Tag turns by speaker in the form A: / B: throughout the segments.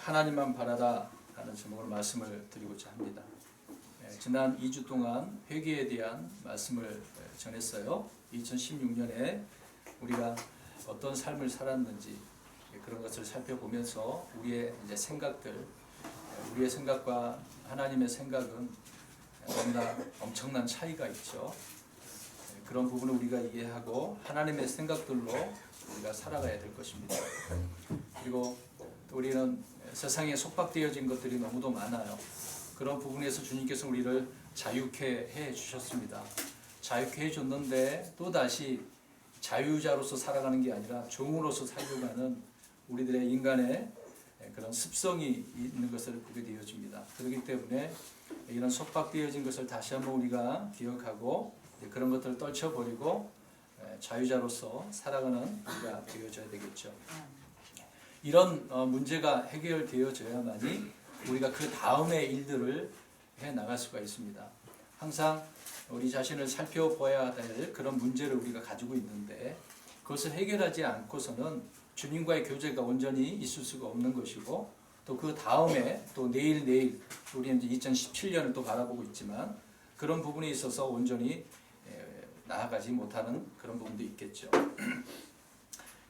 A: 하나님만 바라라 라는 제목으로 말씀을 드리고자 합니다. 지난 2주 동안 회개에 대한 말씀을 전했어요. 2016년에 우리가 어떤 삶을 살았는지 그런 것을 살펴보면서 우리의 생각들, 우리의 생각과 하나님의 생각은 너무나 엄청난 차이가 있죠. 그런 부분을 우리가 이해하고 하나님의 생각들로 우리가 살아가야 될 것입니다. 그리고 또 우리는 세상에 속박되어진 것들이 너무도 많아요. 그런 부분에서 주님께서 우리를 자유케 해 주셨습니다. 자유케 해 줬는데 또다시 자유자로서 살아가는 게 아니라 종으로서 살려고 하는 우리들의 인간의 그런 습성이 있는 것을 보게 되어집니다. 그렇기 때문에 이런 속박되어진 것을 다시 한번 우리가 기억하고 그런 것들을 떨쳐버리고 자유자로서 살아가는 우리가 되어져야 되겠죠. 이런 문제가 해결되어져야만이 우리가 그 다음의 일들을 해 나갈 수가 있습니다. 항상 우리 자신을 살펴봐야 될 그런 문제를 우리가 가지고 있는데 그것을 해결하지 않고서는 주님과의 교제가 온전히 있을 수가 없는 것이고 또 그 다음에 또 내일 우리는 이제 2017년을 또 바라보고 있지만 그런 부분에 있어서 온전히 나아가지 못하는 그런 부분도 있겠죠.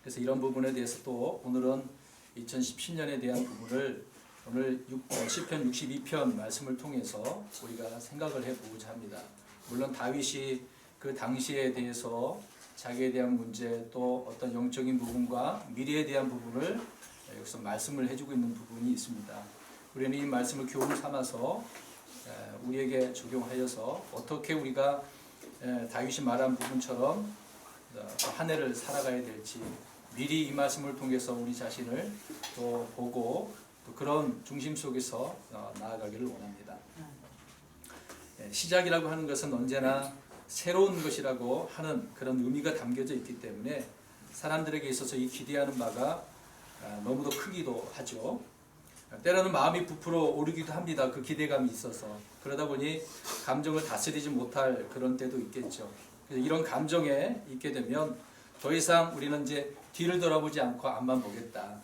A: 그래서 이런 부분에 대해서 또 오늘은 2017년에 대한 부분을 오늘 시편 62편 말씀을 통해서 우리가 생각을 해보고자 합니다. 물론 다윗이 그 당시에 대해서 자기에 대한 문제 또 어떤 영적인 부분과 미래에 대한 부분을 여기서 말씀을 해주고 있는 부분이 있습니다. 우리는 이 말씀을 교훈 삼아서 우리에게 적용하여서 어떻게 우리가 다윗이 말한 부분처럼 한 해를 살아가야 될지 미리 이 말씀을 통해서 우리 자신을 또 보고 또 그런 중심 속에서 나아가기를 원합니다. 시작이라고 하는 것은 언제나 새로운 것이라고 하는 그런 의미가 담겨져 있기 때문에 사람들에게 있어서 이 기대하는 바가 너무도 크기도 하죠. 때로는 마음이 부풀어 오르기도 합니다. 그 기대감이 있어서. 그러다 보니 감정을 다스리지 못할 그런 때도 있겠죠. 그래서 이런 감정에 있게 되면 더 이상 우리는 이제 뒤를 돌아보지 않고 앞만 보겠다.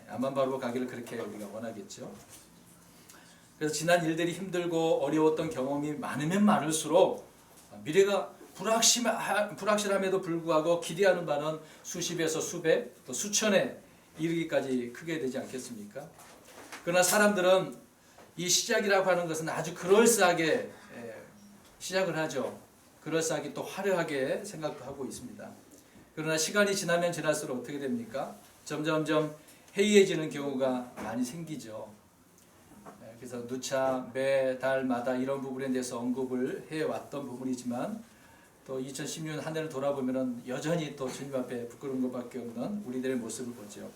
A: 앞만 바라보 가기를 그렇게 우리가 원하겠죠. 그래서 지난 일들이 힘들고 어려웠던 경험이 많으면 많을수록 미래가 불확실함에도 불구하고 기대하는 바는 수십에서 수백 또 수천에 이르기까지 크게 되지 않겠습니까? 그러나 사람들은 이 시작이라고 하는 것은 아주 그럴싸하게 시작을 하죠. 그럴싸하게 또 화려하게 생각도 하고 있습니다. 그러나 시간이 지나면 지날수록 어떻게 됩니까? 점점점 해이해지는 경우가 많이 생기죠. 그래서 누차 매달마다 이런 부분에 대해서 언급을 해왔던 부분이지만 또 2016년 한 해를 돌아보면 여전히 또 주님 앞에 부끄러운 것밖에 없는 우리들의 모습을 보죠.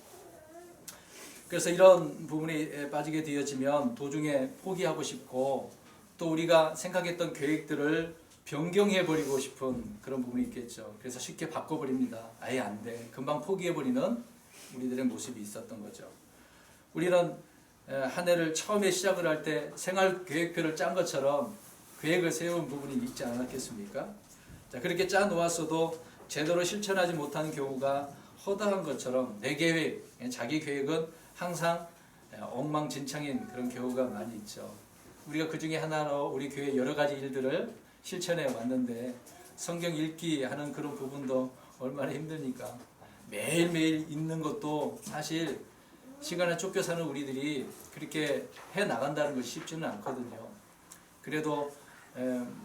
A: 그래서 이런 부분에 빠지게 되어지면 도중에 포기하고 싶고 또 우리가 생각했던 계획들을 변경해버리고 싶은 그런 부분이 있겠죠. 그래서 쉽게 바꿔버립니다. 아예 안 돼. 금방 포기해버리는 우리들의 모습이 있었던 거죠. 우리는 한 해를 처음에 시작을 할 때 생활 계획표를 짠 것처럼 계획을 세운 부분이 있지 않았겠습니까? 자, 그렇게 짜 놓았어도 제대로 실천하지 못하는 경우가 허다한 것처럼 내 계획, 자기 계획은 항상 엉망진창인 그런 경우가 많이 있죠. 우리가 그 중에 하나로 우리 교회 여러 가지 일들을 실천해 왔는데 성경 읽기 하는 그런 부분도 얼마나 힘드니까 매일매일 읽는 것도 사실 시간에 쫓겨 사는 우리들이 그렇게 해 나간다는 것이 쉽지는 않거든요. 그래도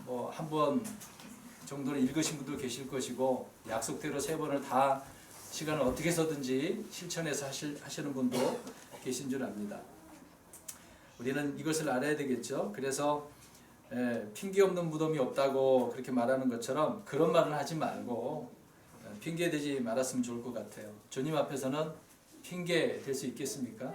A: 뭐 한 번 정도는 읽으신 분도 계실 것이고 약속대로 3번을 다 시간을 어떻게 해서든지 실천해서 하시는 분도 계신 줄 압니다. 우리는 이것을 알아야 되겠죠. 그래서 핑계 없는 무덤이 없다고 그렇게 말하는 것처럼 그런 말은 하지 말고 핑계 대지 말았으면 좋을 것 같아요. 주님 앞에서는 핑계 될 수 있겠습니까?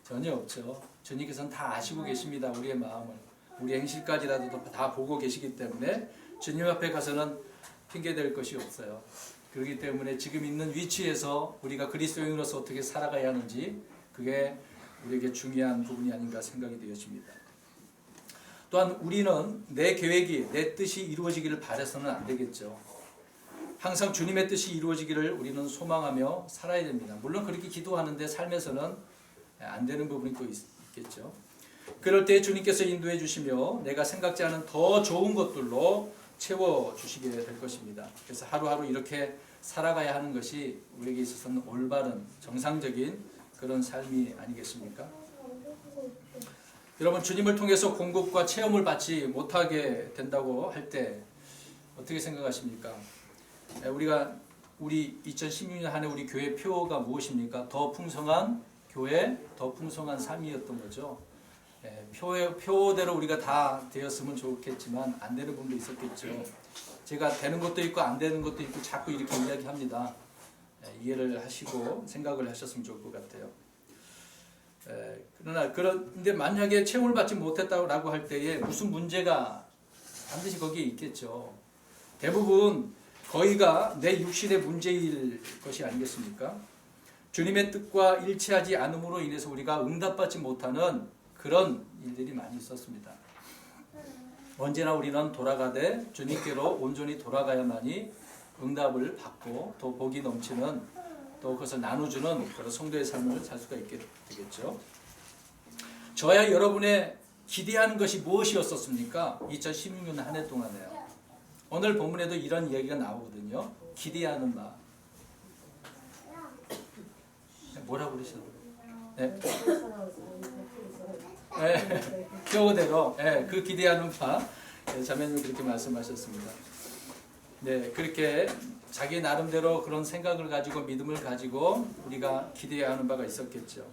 A: 전혀 없죠. 주님께서는 다 아시고 계십니다. 우리의 마음을. 우리 행실까지라도 다 보고 계시기 때문에 주님 앞에 가서는 핑계 될 것이 없어요. 그렇기 때문에 지금 있는 위치에서 우리가 그리스도인으로서 어떻게 살아가야 하는지 그게 우리에게 중요한 부분이 아닌가 생각이 되어집니다. 또한 우리는 내 계획이 내 뜻이 이루어지기를 바라서는 안 되겠죠. 항상 주님의 뜻이 이루어지기를 우리는 소망하며 살아야 됩니다. 물론 그렇게 기도하는데 삶에서는 안 되는 부분이 또 있겠죠. 그럴 때 주님께서 인도해 주시며 내가 생각지 않은 더 좋은 것들로 채워주시게 될 것입니다. 그래서 하루하루 이렇게 살아가야 하는 것이 우리에게 있어서는 올바른 정상적인 그런 삶이 아니겠습니까? 여러분, 주님을 통해서 공급과 체험을 받지 못하게 된다고 할 때 어떻게 생각하십니까? 우리 2016년 한 해 우리 교회 표가 무엇입니까? 더 풍성한 교회, 더 풍성한 삶이었던 거죠. 표대로 우리가 다 되었으면 좋겠지만 안 되는 부분도 있었겠죠. 제가 되는 것도 있고 안 되는 것도 있고 자꾸 이렇게 이야기합니다. 이해를 하시고 생각을 하셨으면 좋을 것 같아요. 그런데 만약에 체험을 받지 못했다고 할 때에 무슨 문제가 반드시 거기에 있겠죠. 대부분 거의가 내 육신의 문제일 것이 아니겠습니까? 주님의 뜻과 일치하지 않음으로 인해서 우리가 응답받지 못하는 그런 일들이 많이 있었습니다. 언제나 우리는 돌아가되 주님께로 온전히 돌아가야만이 응답을 받고 또 복이 넘치는 또 그것을 나눠주는 그런 성도의 삶을 살 수가 있게 되겠죠. 저야 여러분의 기대하는 것이 무엇이었었습니까? 2016년 한 해 동안에요. 오늘 본문에도 이런 이야기가 나오거든요. 기대하는 바. 뭐라고 그러셨어요? 네. 표대로 그 기대하는 바. 자매님 그렇게 말씀하셨습니다. 네, 그렇게 자기 나름대로 그런 생각을 가지고 믿음을 가지고 우리가 기대하는 바가 있었겠죠.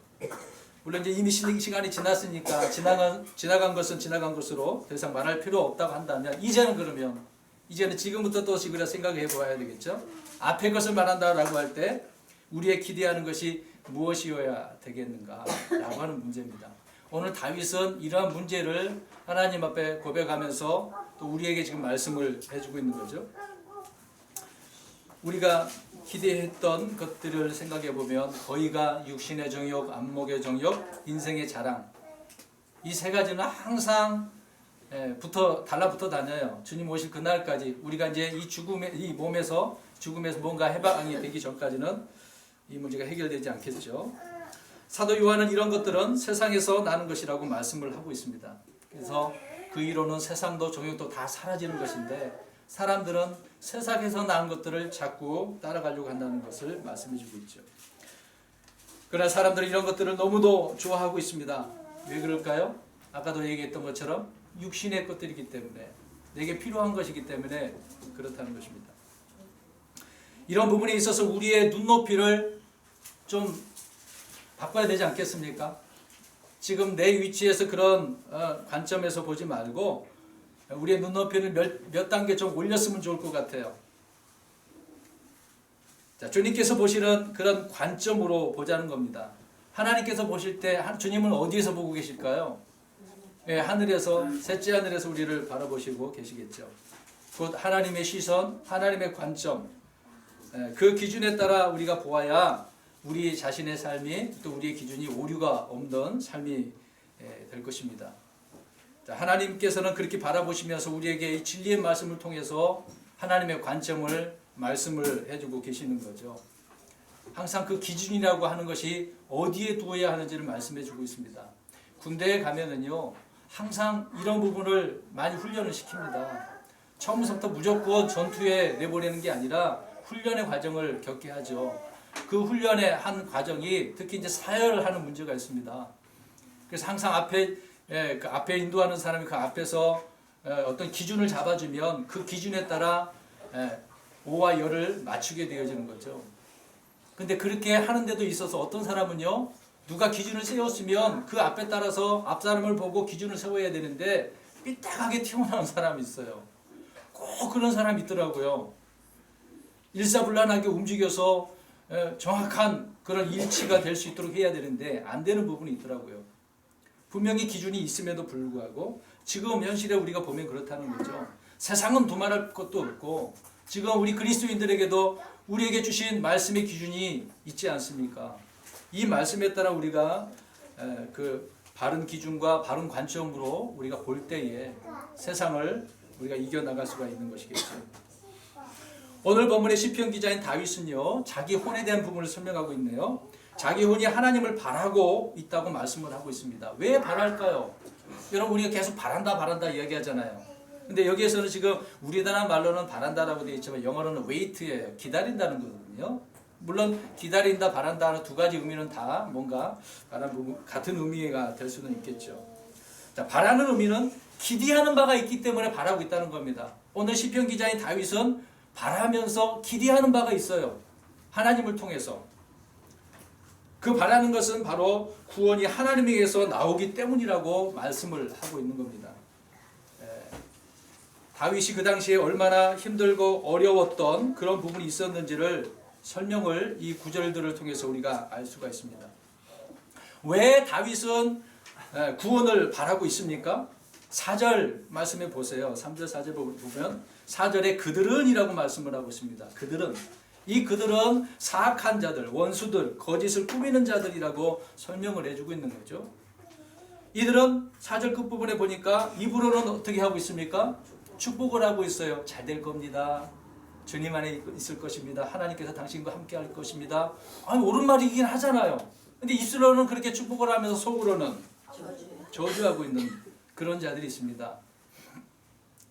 A: 물론 이제 이미 시간이 지났으니까 지나간 것은 지나간 것으로 더 이상 말할 필요 없다고 한다면 이제는 지금부터 또 우리가 생각해 봐야 되겠죠. 앞의 것을 말한다라고 할 때 우리의 기대하는 것이 무엇이어야 되겠는가라고 하는 문제입니다. 오늘 다윗은 이러한 문제를 하나님 앞에 고백하면서 또 우리에게 지금 말씀을 해주고 있는 거죠. 우리가 기대했던 것들을 생각해 보면 거의가 육신의 정욕, 안목의 정욕, 인생의 자랑, 이 세 가지는 항상 달라붙어 다녀요. 주님 오실 그날까지 우리가 이제 이 몸에서 죽음에서 뭔가 해방이 되기 전까지는 이 문제가 해결되지 않겠죠. 사도 요한은 이런 것들은 세상에서 나는 것이라고 말씀을 하고 있습니다. 그래서 그 이론은 세상도 정욕도 다 사라지는 것인데 사람들은 세상에서 나은 것들을 자꾸 따라가려고 한다는 것을 말씀해주고 있죠. 그러나 사람들은 이런 것들을 너무도 좋아하고 있습니다. 왜 그럴까요? 아까도 얘기했던 것처럼 육신의 것들이기 때문에 내게 필요한 것이기 때문에 그렇다는 것입니다. 이런 부분에 있어서 우리의 눈높이를 좀 바꿔야 되지 않겠습니까? 지금 내 위치에서 그런 관점에서 보지 말고 우리의 눈높이를 몇 단계 좀 올렸으면 좋을 것 같아요. 자, 주님께서 보시는 그런 관점으로 보자는 겁니다. 하나님께서 보실 때 주님은 어디에서 보고 계실까요? 하늘에서, 셋째 하늘에서 우리를 바라보시고 계시겠죠. 곧 하나님의 시선, 하나님의 관점, 그 기준에 따라 우리가 보아야 우리 자신의 삶이 또 우리의 기준이 오류가 없는 삶이 될 것입니다. 하나님께서는 그렇게 바라보시면서 우리에게 이 진리의 말씀을 통해서 하나님의 관점을 말씀을 해주고 계시는 거죠. 항상 그 기준이라고 하는 것이 어디에 두어야 하는지를 말씀해주고 있습니다. 군대에 가면은요, 항상 이런 부분을 많이 훈련을 시킵니다. 처음부터 무조건 전투에 내보내는 게 아니라 훈련의 과정을 겪게 하죠. 그 훈련의 한 과정이 특히 이제 사열을 하는 문제가 있습니다. 그래서 항상 그 앞에 인도하는 사람이 그 앞에서 어떤 기준을 잡아주면 그 기준에 따라 오와 열을 맞추게 되어지는 거죠. 근데 그렇게 하는 데도 있어서 어떤 사람은요, 누가 기준을 세웠으면 그 앞에 따라서 앞 사람을 보고 기준을 세워야 되는데 삐딱하게 튀어나온 사람이 있어요. 꼭 그런 사람이 있더라고요. 일사불란하게 움직여서 정확한 그런 일치가 될 수 있도록 해야 되는데 안 되는 부분이 있더라고요. 분명히 기준이 있음에도 불구하고 지금 현실에 우리가 보면 그렇다는 거죠. 세상은 두말할 것도 없고 지금 우리 그리스도인들에게도 우리에게 주신 말씀의 기준이 있지 않습니까? 이 말씀에 따라 우리가 그 바른 기준과 바른 관점으로 우리가 볼 때에 세상을 우리가 이겨나갈 수가 있는 것이겠죠. 오늘 본문의 시편 기자인 다윗은요, 자기 혼에 대한 부분을 설명하고 있네요. 자기 혼이 하나님을 바라고 있다고 말씀을 하고 있습니다. 왜 바랄까요? 여러분 우리가 계속 바란다 이야기하잖아요. 근데 여기에서는 지금 우리나라 말로는 바란다라고 되어 있지만 영어로는 wait예요. 기다린다는 거거든요. 물론 기다린다, 바란다 두 가지 의미는 다 뭔가 같은 의미가 될 수는 있겠죠. 자, 바라는 의미는 기대하는 바가 있기 때문에 바라고 있다는 겁니다. 오늘 시편 기자인 다윗은 바라면서 기대하는 바가 있어요. 하나님을 통해서. 그 바라는 것은 바로 구원이 하나님에게서 나오기 때문이라고 말씀을 하고 있는 겁니다. 다윗이 그 당시에 얼마나 힘들고 어려웠던 그런 부분이 있었는지를 설명을 이 구절들을 통해서 우리가 알 수가 있습니다. 왜 다윗은 구원을 바라고 있습니까? 4절 말씀해 보세요. 3절 4절 보면 4절에 그들은 이라고 말씀을 하고 있습니다. 그들은 사악한 자들, 원수들, 거짓을 꾸미는 자들이라고 설명을 해주고 있는 거죠. 이들은 4절 끝부분에 보니까 입으로는 어떻게 하고 있습니까? 축복을 하고 있어요. 잘 될 겁니다. 주님 안에 있을 것입니다. 하나님께서 당신과 함께 할 것입니다. 아니, 옳은 말이긴 하잖아요. 근데 입술로는 그렇게 축복을 하면서 속으로는 저주하고 있는 그런 자들이 있습니다.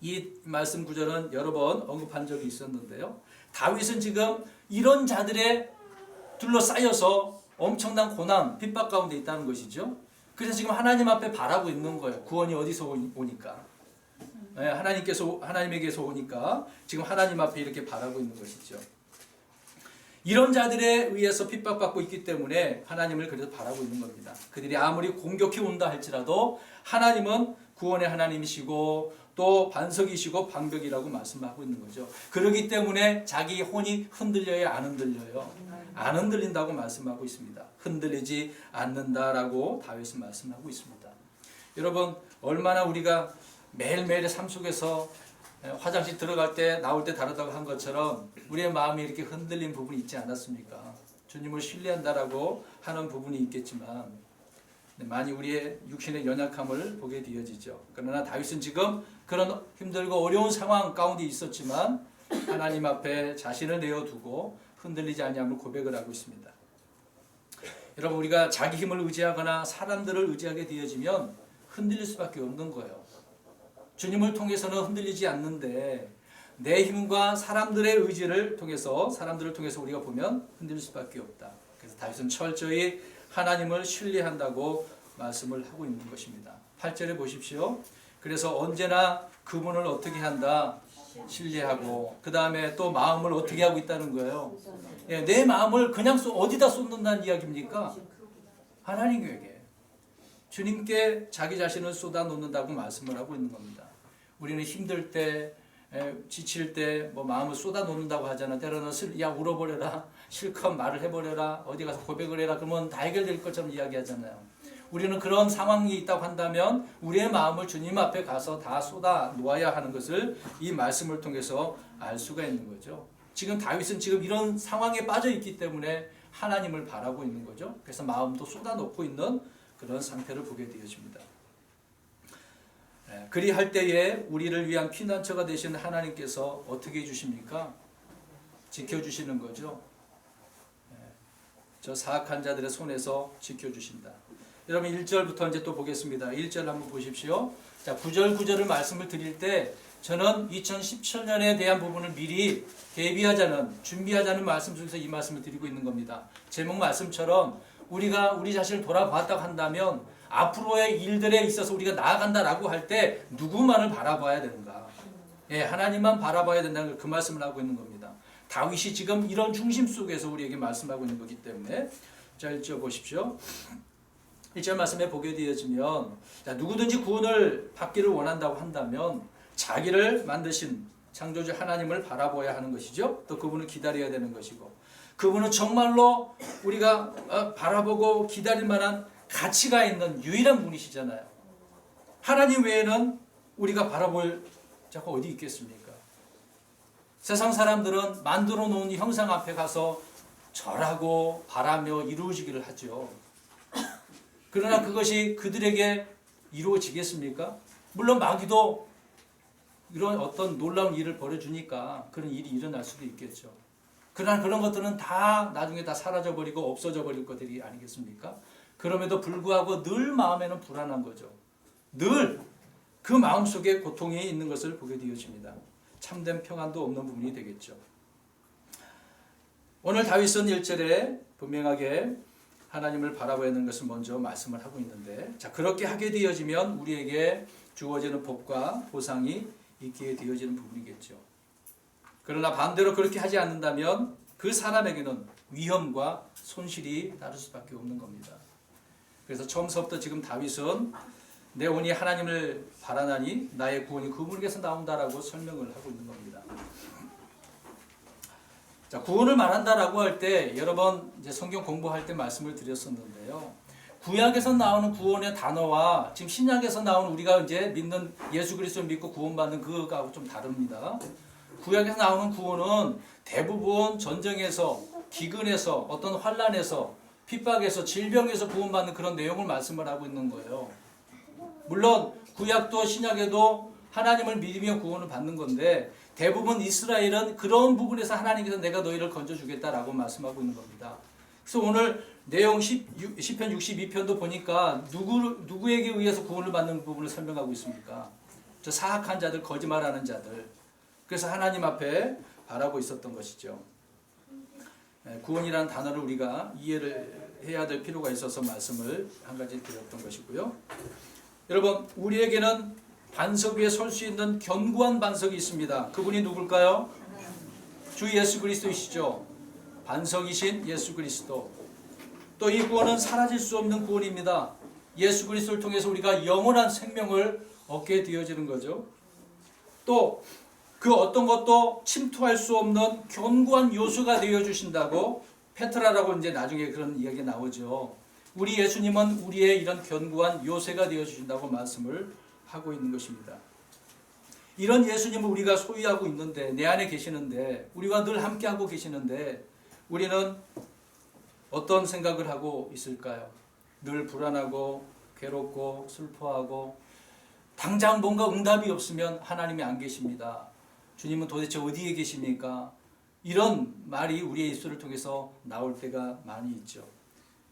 A: 이 말씀 구절은 여러 번 언급한 적이 있었는데요. 다윗은 지금 이런 자들에 둘러싸여서 엄청난 고난, 핍박 가운데 있다는 것이죠. 그래서 지금 하나님 앞에 바라고 있는 거예요. 구원이 어디서 오니까. 하나님에게서 오니까 지금 하나님 앞에 이렇게 바라고 있는 것이죠. 이런 자들에 의해서 핍박받고 있기 때문에 하나님을 그래서 바라고 있는 겁니다. 그들이 아무리 공격해 온다 할지라도 하나님은 구원의 하나님이시고 또 반석이시고 방벽이라고 말씀하고 있는 거죠. 그렇기 때문에 자기 혼이 흔들려야 안 흔들려요. 안 흔들린다고 말씀하고 있습니다. 흔들리지 않는다라고 다윗은 말씀하고 있습니다. 여러분 얼마나 우리가 매일매일의 삶 속에서 화장실 들어갈 때 나올 때 다르다고 한 것처럼 우리의 마음이 이렇게 흔들린 부분이 있지 않았습니까? 주님을 신뢰한다라고 하는 부분이 있겠지만 많이 우리의 육신의 연약함을 보게 되어지죠. 그러나 다윗은 지금 그런 힘들고 어려운 상황 가운데 있었지만 하나님 앞에 자신을 내어두고 흔들리지 아니함을 고백을 하고 있습니다. 여러분 우리가 자기 힘을 의지하거나 사람들을 의지하게 되어지면 흔들릴 수밖에 없는 거예요. 주님을 통해서는 흔들리지 않는데 내 힘과 사람들의 의지를 통해서 사람들을 통해서 우리가 보면 흔들릴 수밖에 없다. 그래서 다윗은 철저히 하나님을 신뢰한다고 말씀을 하고 있는 것입니다. 8절에 보십시오. 그래서 언제나 그분을 어떻게 한다? 신뢰하고 그 다음에 또 마음을 어떻게 하고 있다는 거예요. 내 마음을 그냥 어디다 쏟는다는 이야기입니까? 하나님에게. 주님께 자기 자신을 쏟아놓는다고 말씀을 하고 있는 겁니다. 우리는 힘들 때, 지칠 때 마음을 쏟아놓는다고 하잖아. 때로는 야 울어버려라, 실컷 말을 해버려라, 어디 가서 고백을 해라. 그러면 다 해결될 것처럼 이야기하잖아요. 우리는 그런 상황이 있다고 한다면 우리의 마음을 주님 앞에 가서 다 쏟아놓아야 하는 것을 이 말씀을 통해서 알 수가 있는 거죠. 지금 다윗은 지금 이런 상황에 빠져 있기 때문에 하나님을 바라고 있는 거죠. 그래서 마음도 쏟아놓고 있는 그런 상태를 보게 되어집니다. 그리할 때에 우리를 위한 피난처가 되신 하나님께서 어떻게 해주십니까? 지켜주시는 거죠. 저 사악한 자들의 손에서 지켜주신다. 여러분 1절부터 이제 또 보겠습니다. 1절 한번 보십시오. 자, 9절을 말씀을 드릴 때 저는 2017년에 대한 부분을 미리 대비하자는, 준비하자는 말씀 중에서 이 말씀을 드리고 있는 겁니다. 제목 말씀처럼 우리가 우리 자신을 돌아봤다고 한다면 앞으로의 일들에 있어서 우리가 나아간다라고 할 때 누구만을 바라봐야 되는가? 하나님만 바라봐야 된다는 걸 그 말씀을 하고 있는 겁니다. 다윗이 지금 이런 중심 속에서 우리에게 말씀하고 있는 거기 때문에 자 1절 보십시오. 1절 말씀에 보게 되어지면 누구든지 구원을 받기를 원한다고 한다면 자기를 만드신 창조주 하나님을 바라봐야 하는 것이죠. 또 그분을 기다려야 되는 것이고 그분은 정말로 우리가 바라보고 기다릴 만한 가치가 있는 유일한 분이시잖아요. 하나님 외에는 우리가 바라볼 자가 어디 있겠습니까? 세상 사람들은 만들어 놓은 형상 앞에 가서 절하고 바라며 이루어지기를 하죠. 그러나 그것이 그들에게 이루어지겠습니까? 물론 마귀도 이런 어떤 놀라운 일을 벌여주니까 그런 일이 일어날 수도 있겠죠. 그러나 그런 것들은 다 나중에 다 사라져버리고 없어져 버릴 것들이 아니겠습니까? 그럼에도 불구하고 늘 마음에는 불안한 거죠. 늘 그 마음속에 고통이 있는 것을 보게 되어집니다. 참된 평안도 없는 부분이 되겠죠. 오늘 다윗은 1절에 분명하게 하나님을 바라봐야 하는 것을 먼저 말씀을 하고 있는데, 자, 그렇게 하게 되어지면 우리에게 주어지는 복과 보상이 있게 되어지는 부분이겠죠. 그러나 반대로 그렇게 하지 않는다면 그 사람에게는 위험과 손실이 따를 수밖에 없는 겁니다. 그래서 처음부터 지금 다윗은 내 혼이 하나님을 바라나니 나의 구원이 그분에게서 나온다라고 설명을 하고 있는 겁니다. 자, 구원을 말한다라고 할 때 여러 번 이제 성경 공부할 때 말씀을 드렸었는데요. 구약에서 나오는 구원의 단어와 지금 신약에서 나오는 우리가 이제 믿는 예수 그리스도를 믿고 구원받는 그거하고 좀 다릅니다. 구약에서 나오는 구원은 대부분 전쟁에서, 기근에서, 어떤 환난에서, 핍박에서, 질병에서 구원받는 그런 내용을 말씀을 하고 있는 거예요. 물론 구약도 신약에도 하나님을 믿으며 구원을 받는 건데, 대부분 이스라엘은 그런 부분에서 하나님께서 내가 너희를 건져주겠다라고 말씀하고 있는 겁니다. 그래서 오늘 내용 시편 62편도 보니까 누구에게 의해서 구원을 받는 부분을 설명하고 있습니까? 저 사악한 자들, 거짓말하는 자들. 그래서 하나님 앞에 바라고 있었던 것이죠. 구원이라는 단어를 우리가 이해를 해야 될 필요가 있어서 말씀을 한 가지 드렸던 것이고요. 여러분, 우리에게는 반석 위에 설 수 있는 견고한 반석이 있습니다. 그분이 누굴까요? 주 예수 그리스도이시죠. 반석이신 예수 그리스도. 또 이 구원은 사라질 수 없는 구원입니다. 예수 그리스도를 통해서 우리가 영원한 생명을 얻게 되어지는 거죠. 또 그 어떤 것도 침투할 수 없는 견고한 요소가 되어주신다고, 페트라라고 이제 나중에 그런 이야기가 나오죠. 우리 예수님은 우리의 이런 견고한 요새가 되어주신다고 말씀을 하고 있는 것입니다. 이런 예수님을 우리가 소유하고 있는데, 내 안에 계시는데, 우리와 늘 함께하고 계시는데, 우리는 어떤 생각을 하고 있을까요? 늘 불안하고 괴롭고 슬퍼하고, 당장 뭔가 응답이 없으면 하나님이 안 계십니다. 주님은 도대체 어디에 계십니까? 이런 말이 우리의 입술을 통해서 나올 때가 많이 있죠.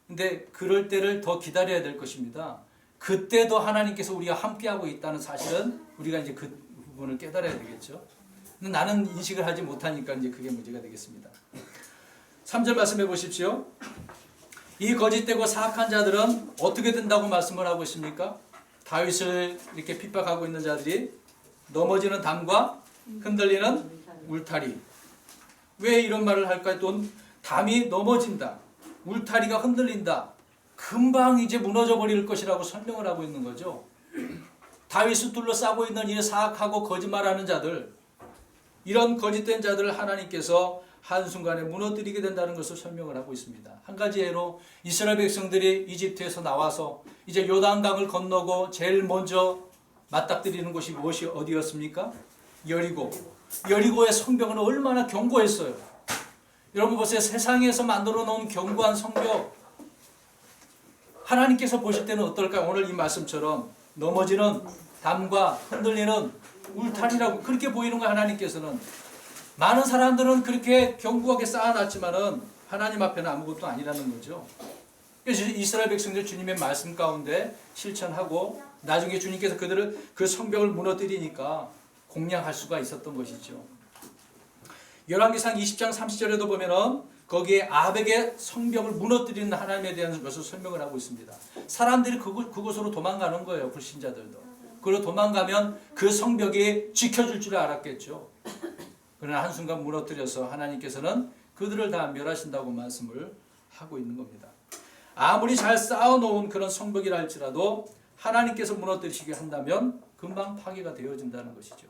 A: 근데 그럴 때를 더 기다려야 될 것입니다. 그때도 하나님께서 우리가 함께하고 있다는 사실은 우리가 이제 그 부분을 깨달아야 되겠죠. 근데 나는 인식을 하지 못하니까 이제 그게 문제가 되겠습니다. 3절 말씀해 보십시오. 이 거짓되고 사악한 자들은 어떻게 된다고 말씀을 하고 있습니까? 다윗을 이렇게 핍박하고 있는 자들이 넘어지는 담과 흔들리는 울타리. 왜 이런 말을 할까요? 또 담이 넘어진다, 울타리가 흔들린다, 금방 이제 무너져 버릴 것이라고 설명을 하고 있는 거죠. 다윗을 둘러싸고 있는 이 사악하고 거짓말하는 자들, 이런 거짓된 자들을 하나님께서 한순간에 무너뜨리게 된다는 것을 설명을 하고 있습니다. 한 가지 예로 이스라엘 백성들이 이집트에서 나와서 이제 요단강을 건너고 제일 먼저 맞닥뜨리는 곳이 무엇이 어디였습니까? 여리고. 여리고의 성벽은 얼마나 견고했어요. 여러분 보세요. 세상에서 만들어 놓은 견고한 성벽, 하나님께서 보실 때는 어떨까요? 오늘 이 말씀처럼 넘어지는 담과 흔들리는 울타리라고 그렇게 보이는 거예요. 하나님께서는. 많은 사람들은 그렇게 견고하게 쌓아놨지만은 하나님 앞에는 아무것도 아니라는 거죠. 그래서 이스라엘 백성들 주님의 말씀 가운데 실천하고 나중에 주님께서 그들을 그 성벽을 무너뜨리니까 공략할 수가 있었던 것이죠. 열왕기상 20장 30절에도 보면은 거기에 아벡의 성벽을 무너뜨리는 하나님에 대한 것을 설명을 하고 있습니다. 사람들이 그곳으로 도망가는 거예요. 불신자들도. 그리고 도망가면 그 성벽이 지켜줄 줄 알았겠죠. 그러나 한순간 무너뜨려서 하나님께서는 그들을 다 멸하신다고 말씀을 하고 있는 겁니다. 아무리 잘 쌓아놓은 그런 성벽이라 할지라도 하나님께서 무너뜨리시게 한다면 금방 파괴가 되어진다는 것이죠.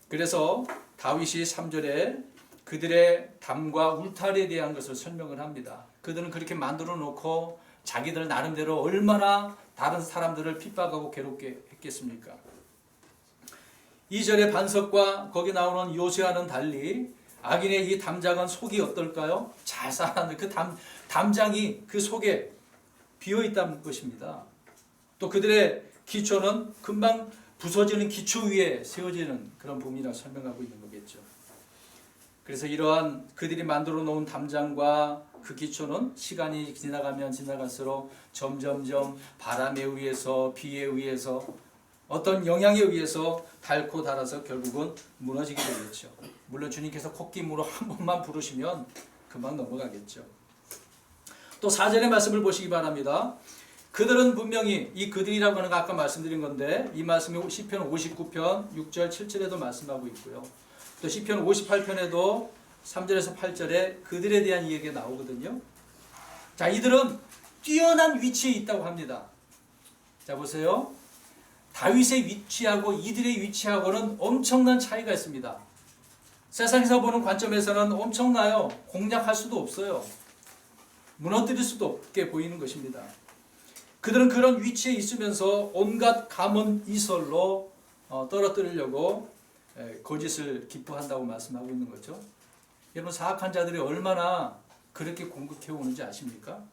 A: 그래서 다윗이 3절에 그들의 담과 울타리에 대한 것을 설명을 합니다. 그들은 그렇게 만들어 놓고 자기들 나름대로 얼마나 다른 사람들을 핍박하고 괴롭게 했겠습니까? 2절의 반석과 거기 나오는 요새와는 달리 악인의 이 담장은 속이 어떨까요? 잘 쌓았는데 그 담장이 그 속에 비어있다는 것입니다. 또 그들의 기초는 금방 부서지는 기초 위에 세워지는 그런 부분이라 설명하고 있는 거겠죠. 그래서 이러한 그들이 만들어 놓은 담장과 그 기초는 시간이 지나가면 지나갈수록 점점점 바람에 의해서 비에 의해서 어떤 영향에 의해서 닳고 닳아서 결국은 무너지게 되겠죠. 물론 주님께서 콧김으로 한 번만 부르시면 금방 넘어가겠죠. 또 4절의 말씀을 보시기 바랍니다. 그들은 분명히, 이 그들이라고 하는 거 아까 말씀드린 건데 이 말씀이 시편 59편 6절 7절에도 말씀하고 있고요. 또 시편 58편에도 3절에서 8절에 그들에 대한 이야기가 나오거든요. 자, 이들은 뛰어난 위치에 있다고 합니다. 자, 보세요. 다윗의 위치하고 이들의 위치하고는 엄청난 차이가 있습니다. 세상에서 보는 관점에서는 엄청나요. 공략할 수도 없어요. 무너뜨릴 수도 없게 보이는 것입니다. 그들은 그런 위치에 있으면서 온갖 감언 이설로 떨어뜨리려고 거짓을 기뻐한다고 말씀하고 있는 거죠. 여러분, 사악한 자들이 얼마나 그렇게 공격해 오는지 아십니까?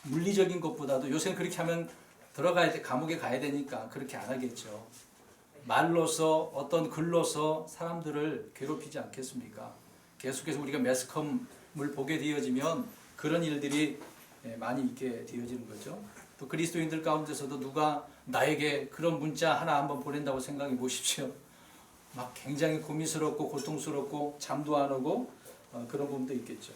A: 물리적인 것보다도 요새는 그렇게 하면 들어가야 돼, 감옥에 가야 되니까 그렇게 안 하겠죠. 말로서 어떤 글로서 사람들을 괴롭히지 않겠습니까? 계속해서 우리가 매스컴을 보게 되어지면 그런 일들이 많이 있게 되어지는 거죠. 또 그리스도인들 가운데서도 누가 나에게 그런 문자 하나 한번 보낸다고 생각해 보십시오. 막 굉장히 고민스럽고 고통스럽고 잠도 안 오고 그런 부분도 있겠죠.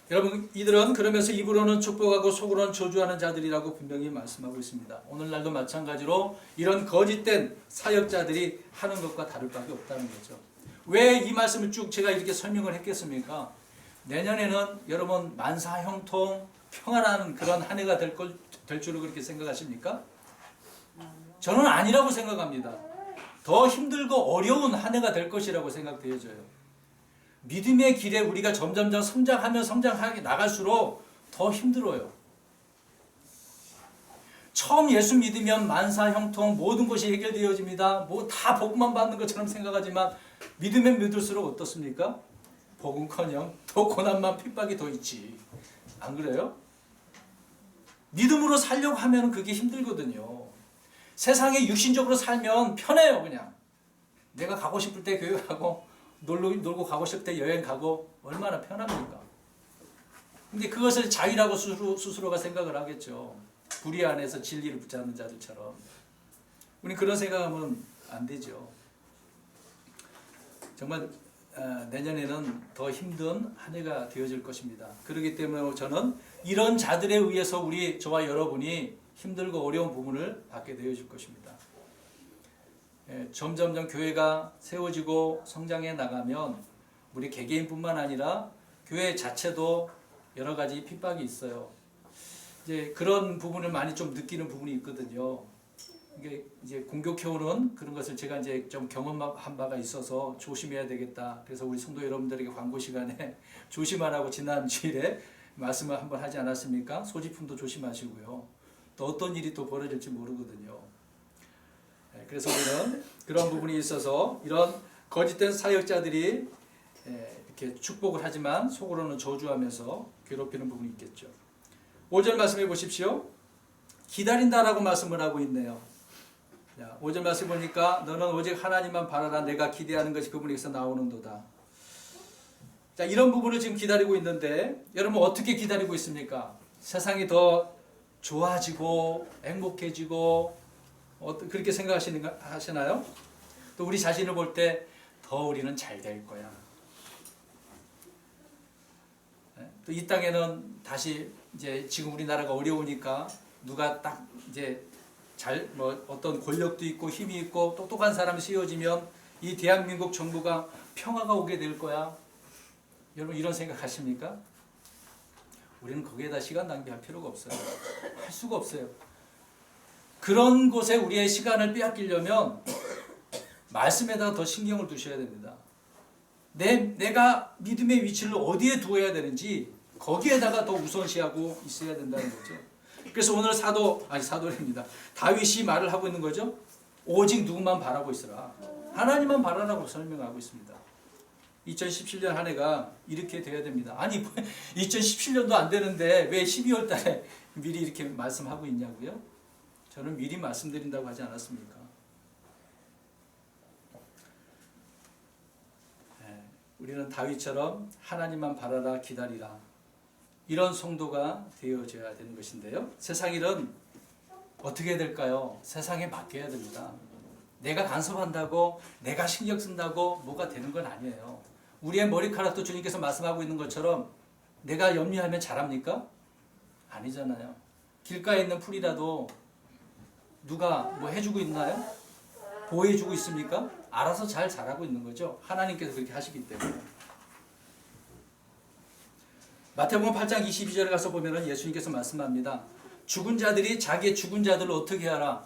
A: 여러분, 이들은 그러면서 입으로는 축복하고 속으로는 저주하는 자들이라고 분명히 말씀하고 있습니다. 오늘날도 마찬가지로 이런 거짓된 사역자들이 하는 것과 다를 바가 없다는 거죠. 왜 이 말씀을 쭉 제가 이렇게 설명을 했겠습니까? 내년에는 여러분 만사형통 평안한 그런 한 해가 될 줄로 그렇게 생각하십니까? 저는 아니라고 생각합니다. 더 힘들고 어려운 한 해가 될 것이라고 생각되어져요. 믿음의 길에 우리가 점점점 성장하게 나갈수록 더 힘들어요. 처음 예수 믿으면 만사형통 모든 것이 해결되어집니다. 뭐 다 복만 받는 것처럼 생각하지만 믿으면 믿을수록 어떻습니까? 복은커녕 더 고난만 핍박이 더 있지. 안 그래요? 믿음으로 살려고 하면 그게 힘들거든요. 세상에 육신적으로 살면 편해요. 그냥 내가 가고 싶을 때 교회 가고 놀고 가고 싶을 때 여행 가고 얼마나 편합니까? 근데 그것을 자유라고 스스로가 생각을 하겠죠. 불의 안에서 진리를 붙잡는 자들처럼. 우리 그런 생각하면 안 되죠. 정말 내년에는 더 힘든 한 해가 되어질 것입니다. 그렇기 때문에 저는 이런 자들에 의해서 저와 여러분이 힘들고 어려운 부분을 받게 되어질 것입니다. 점점점 교회가 세워지고 성장해 나가면 우리 개개인뿐만 아니라 교회 자체도 여러 가지 핍박이 있어요. 이제 그런 부분을 많이 좀 느끼는 부분이 있거든요. 이게 이제 공격해오는 그런 것을 제가 이제 좀 경험한 바가 있어서 조심해야 되겠다. 그래서 우리 성도 여러분들에게 광고 시간에 조심하라고 지난 주일에 말씀을 한번 하지 않았습니까? 소지품도 조심하시고요. 또 어떤 일이 또 벌어질지 모르거든요. 그래서 우리는 그런 부분이 있어서 이런 거짓된 사역자들이 이렇게 축복을 하지만 속으로는 저주하면서 괴롭히는 부분이 있겠죠. 5절 말씀해 보십시오. 기다린다라고 말씀을 하고 있네요. 5절 말씀 보니까 너는 오직 하나님만 바라라. 내가 기대하는 것이 그분에게서 나오는도다. 자, 이런 부분을 지금 기다리고 있는데 여러분 어떻게 기다리고 있습니까? 세상이 더 좋아지고 행복해지고 그렇게 생각하시나요? 또 우리 자신을 볼 때 더 우리는 잘 될 거야. 또 이 땅에는 다시 이제 지금 우리나라가 어려우니까 누가 딱 이제 어떤 권력도 있고 힘이 있고 똑똑한 사람이 씌워지면 이 대한민국 정부가 평화가 오게 될 거야. 여러분 이런 생각하십니까? 우리는 거기에다 시간 낭비할 필요가 없어요. 할 수가 없어요. 그런 곳에 우리의 시간을 빼앗기려면 말씀에다가 더 신경을 두셔야 됩니다. 내가 믿음의 위치를 어디에 두어야 되는지 거기에다가 더 우선시하고 있어야 된다는 거죠. 그래서 오늘 사도입니다. 다윗이 말을 하고 있는 거죠. 오직 누구만 바라고 있으라. 하나님만 바라라고 설명하고 있습니다. 2017년 한 해가 이렇게 돼야 됩니다. 아니 2017년도 안 되는데 왜 12월 달에 미리 이렇게 말씀하고 있냐고요? 저는 미리 말씀드린다고 하지 않았습니까? 우리는 다윗처럼 하나님만 바라라 기다리라 이런 성도가 되어져야 되는 것인데요. 세상 일은 어떻게 될까요? 세상에 맡겨야 됩니다. 내가 간섭한다고 내가 신경 쓴다고 뭐가 되는 건 아니에요. 우리의 머리카락도 주님께서 말씀하고 있는 것처럼 내가 염려하면 자랍니까? 아니잖아요. 길가에 있는 풀이라도 누가 뭐 해주고 있나요? 보호해주고 있습니까? 알아서 잘 자라고 있는 거죠. 하나님께서 그렇게 하시기 때문에. 마태복음 8장 22절에 가서 보면 예수님께서 말씀합니다. 죽은 자들이 자기의 죽은 자들을 어떻게 하라?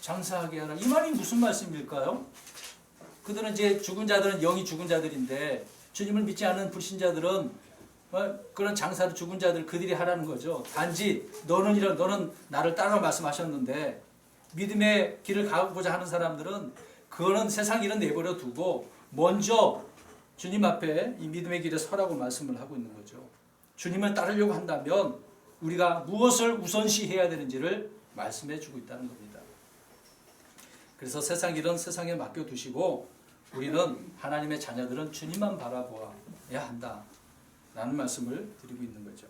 A: 장사하게 하라. 이 말이 무슨 말씀일까요? 그들은 이제 죽은 자들은 영이 죽은 자들인데 주님을 믿지 않는 불신자들은 그런 장사를 죽은 자들 그들이 하라는 거죠. 단지 너는 나를 따라 말씀하셨는데 믿음의 길을 가고자 하는 사람들은 그거는 세상 일은 내버려 두고 먼저 주님 앞에 이 믿음의 길에 서라고 말씀을 하고 있는 거죠. 주님을 따르려고 한다면 우리가 무엇을 우선시해야 되는지를 말씀해 주고 있다는 겁니다. 그래서 세상 일은 세상에 맡겨두시고 우리는 하나님의 자녀들은 주님만 바라보아야 한다 라는 말씀을 드리고 있는 거죠.